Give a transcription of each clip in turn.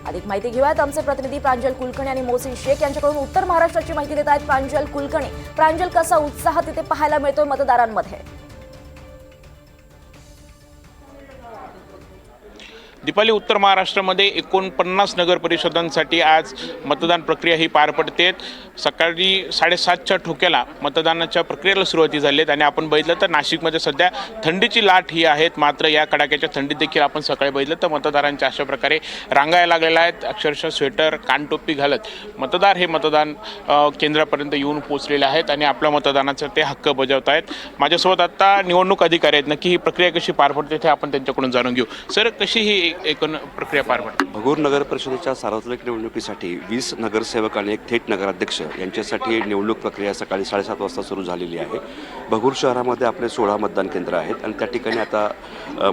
अधिक माहिती घेऊयात आमचे प्रतिनिधी प्रांजल कुलकर्णी आणि मोहसिन शेख यांच्याकडून। उत्तर महाराष्ट्राची माहिती देत आहेत प्रांजल कुलकर्णी। प्रांजल, कसा उत्साह तिथे पाहायला मिळतोय मतदारांमध्ये? दीपाली, उत्तर महाराष्ट्रामध्ये 49 नगर परिषदांसाठी आज मतदान प्रक्रिया ही पार पडते। सकाळी 7:30च्या ठोक्याला मतदानाच्या प्रक्रियेला सुरुवाती झाली आहे आणि आपण बघितलं तर नाशिकमध्ये सध्या थंडीची लाट ही आहे। मात्र या कडाक्याच्या थंडीत देखील आपण सकाळी बघितलं तर मतदारांच्या अशा प्रकारे रांगा लागलेल्या आहेत। अक्षरशः स्वेटर कानटोपी घालत मतदार हे मतदान केंद्रापर्यंत येऊन पोहोचलेले आहेत आणि आपल्या मतदानाचा ते हक्क बजावत आहेत। माझ्यासोबत आता निवडणूक अधिकारी आहेत। नक्की ही प्रक्रिया कशी पार पडते ते आपण त्यांच्याकडून जाणून घेऊ। सर, कशी ही एकूण प्रक्रिया पार पडते? भगूर नगर परिषदेच्या सार्वत्रिक निवडणुकीसाठी 20 नगरसेवक आणि एक थेट नगराध्यक्ष यांच्यासाठी निवडणूक प्रक्रिया सकाळी 7:30 वाजता सुरू झालेली आहे। भगूर शहरामध्ये आपले 16 मतदान केंद्र आहेत आणि त्या ठिकाणी आता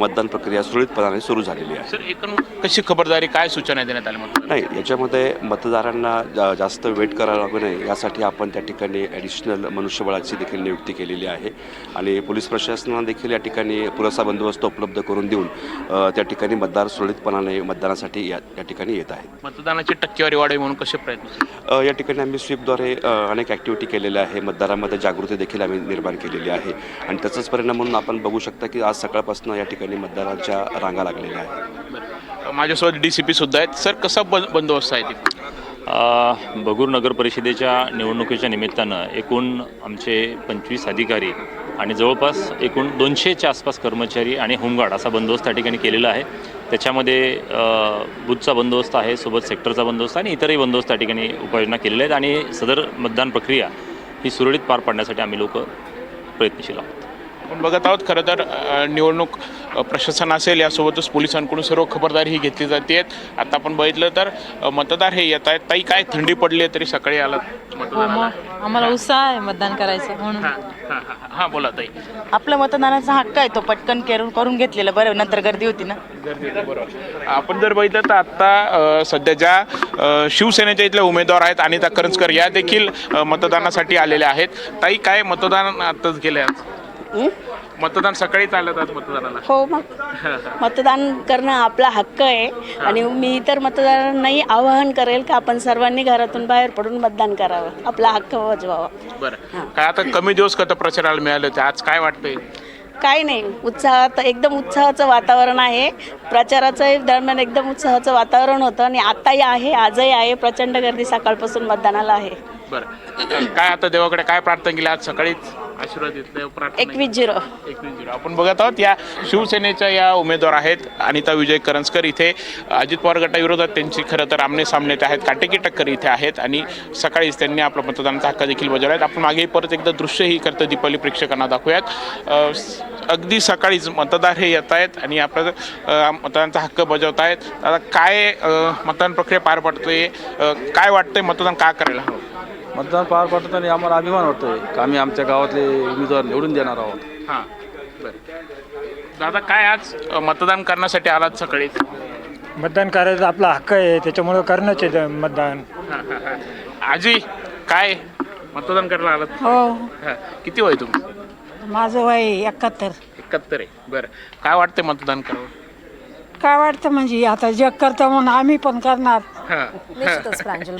मतदान प्रक्रिया सुरळीतपणाने सुरू झालेली आहे। सर, एकूण कशी खबरदारी, काय सूचना देण्यात आल्या? नाही, याच्यामध्ये मतदारांना जास्त वेट करायला लागू नये यासाठी आपण त्या ठिकाणी ॲडिशनल मनुष्यबळाची देखील नियुक्ती केलेली आहे आणि पोलीस प्रशासनाने देखील या ठिकाणी पुरेसा बंदोबस्त उपलब्ध करून देऊन त्या ठिकाणी मतदार सुरळीतपणाने मतदानासाठी या ठिकाणी येत आहेत। मतदानाची टक्केवारी वाढावी म्हणून कसे प्रयत्न? या ठिकाणी आम्ही स्वीपद्वारे अनेक ॲक्टिव्हिटी केलेल्या आहे। मतदारांमध्ये जागृती देखील आम्ही निर्माण केलेली आहे आणि त्याचाच परिणाम म्हणून आपण बघू शकता की आज सकाळपासून या ठिकाणी मतदारांच्या रांगा लागलेल्या आहेत। माझ्यासोबत DCP सुद्धा आहेत। सर, कसा बंदोबस्त आहे ते? भगूर नगर परिषदेच्या निवडणुकीच्या निमित्तानं एकूण आमचे 25 अधिकारी आणि जवळपास एकूण 200च्या आसपास कर्मचारी आणि होमगार्ड असा बंदोबस्त त्या ठिकाणी केलेला आहे। त्याच्यामध्ये बूथचा बंदोबस्त आहे, सोबत सेक्टरचा बंदोबस्त आणि इतरही बंदोबस्त त्या ठिकाणी उपाययोजना केलेल्या आहेत आणि सदर मतदान प्रक्रिया ही सुरळीत पार पाडण्यासाठी आम्ही लोक प्रयत्नशील आहोत। आपण बघत आहोत खरं तर निवडणूक प्रशासन असेल, यासोबतच पोलिसांकडून सर्व खबरदारी ही घेतली जाते। आता आपण बघितलं तर मतदार हे येत आहेत। ताई, काय थंडी पडली आहे तरी सकाळी आलात मतदानाला? आम्हाला उत्साह आहे मतदान करायचं म्हणून। हां, बोला ताई। आपला मतदानाचा हक्क आहे, तो पटकन करून घेतलेलं बरं, नंतर गर्दी होती ना। गर्दी होती, बरोबर। आपण जर बघितलं तर आता सध्या ज्या शिवसेनेच्या इथल्या उमेदवार आहेत अनिता करंजकर, या देखील मतदानासाठी आलेल्या आहेत। ताई, काय मतदान आताच गेले? आज मतदान सकाळीच आलं आज मतदानाला? हो, मग मतदान करणं आपला हक्क आहे आणि मी इतर मतदारांनाही आवाहन करेल की आपण सर्वांनी घरातून बाहेर पडून मतदान करावं, आपला हक्क बजवावा। बरं, काय आता कमी दिवस कथा प्रचाराला मिळाले होते, आज काय वाटतंय? काही नाही, उत्साहात एकदम उत्साहाचं वातावरण आहे। प्रचाराचं दरम्यान एकदम उत्साहाचं वातावरण होतं आणि आताही आहे, आजही आहे। प्रचंड गर्दी सकाळपासून मतदानाला आहे। बरं, काय आता देवाकडे काय प्रार्थना केली आज सकाळीच? आशीर्वाद घेतले, प्रार्थना? 21-0 आपण बघत आहोत या शिवसेनेच्या या उमेदवार आहेत अनिता विजय करंजकर। इथे अजित पवार गटाविरोधात त्यांची खरं तर आमने सामने आहेत, काटेकी टक्कर इथे आहेत आणि सकाळीच त्यांनी आपला मतदानाचा हक्क देखील बजावला आहे। आपण मागे परत एकदा दृश्य ही करतं दीपावली प्रेक्षकांना दाखवूयात। अगदी सकाळीच मतदार हे येत आहेत आणि आपला मतदानाचा हक्क बजावत आहेत। आता काय मतदान प्रक्रिया पार पडते, काय वाटतंय, मतदान का करायला हवं? मतदान पार पडताना आम्हाला अभिमान वाटतोय की आम्ही आमच्या गावातले उमेदवार निवडून देणार आहोत। हां, बरं दादा, काय आज मतदान करण्यासाठी आलात सकाळी? मतदान करायचा आपला हक्क आहे, त्याच्यामुळं करणंच आहे मतदान। आजी, काय मतदान करायला आलात? हो, किती वय तुमचं? माझं वय 71. 71 आहे। बरं, काय वाटतंय मतदान करावं? काय वाटतं म्हणजे आता जग करतं म्हणून आम्ही पण करणार। निश्चितच प्रांजल।